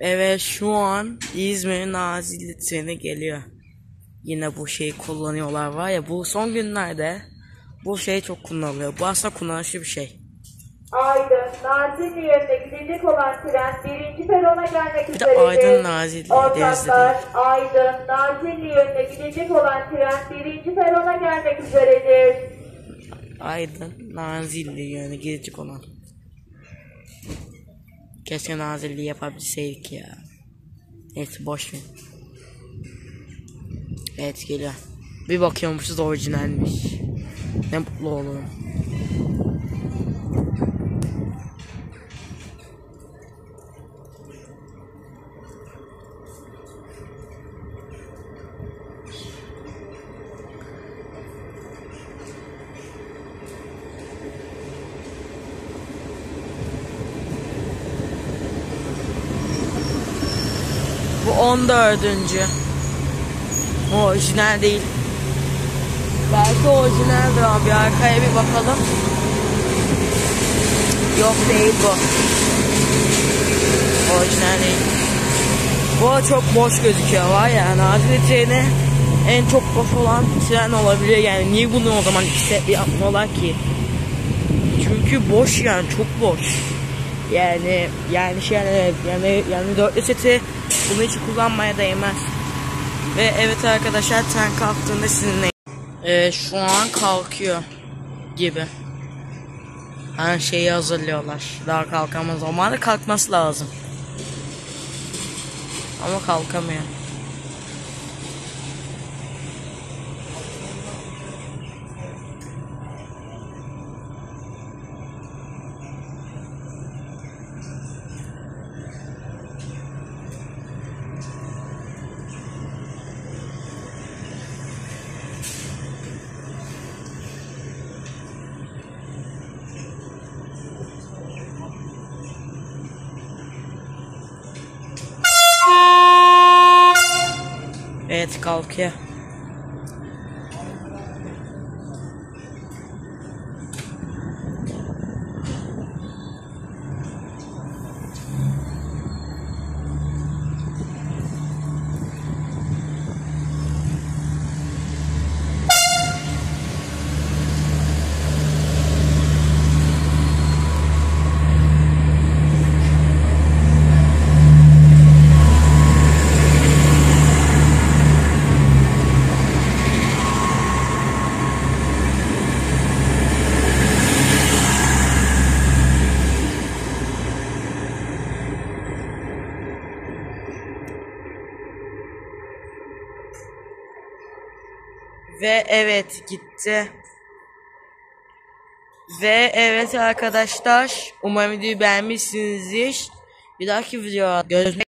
Evet, şu an İzmir'in Nazilli treni geliyor. Yine bu şeyi kullanıyorlar, var ya, bu son günlerde bu şey çok kullanılıyor. Bu aslında kullanışlı bir şey. Aydın, Nazilli yönüne gidecek olan tren birinci perona gelmek Bir de Aydın üzeredir. Nazilli, Denizli Ortaklar, değil. Aydın, Nazilli yönüne gidecek olan tren birinci perona gelmek üzeredir. Aydın Nazilli yönüne gidecek olan. Keşke Nazilli yapabilseydik ya. Neyse, boş ver. Evet, geliyor. Bir bakıyormuşuz orijinalmiş. Ne mutlu olurum. Bu 14. Orijinal değil. Belki orijinaldir ama bir arkaya bir bakalım. Yok, değil bu. Orijinal değil. Bu çok boş gözüküyor, var ya. Nazilli treni en çok boş olan tren olabilir yani. Niye bunu o zaman işte yapmıyorlar ki? Çünkü boş, yani çok boş. Yani dörtlü seti bunun için kullanmaya değmez. Ve evet arkadaşlar, tren kalktığında sizinle şu an kalkıyor gibi. Her şeyi hazırlıyorlar. Daha kalkamaz. Normalde kalkması lazım. Ama kalkamıyor. Evet, kalkıyor. Ve evet, gitti. Ve evet arkadaşlar, umarım videoyu beğenmişsinizdir. Bir dahaki videoda görüşmek üzere.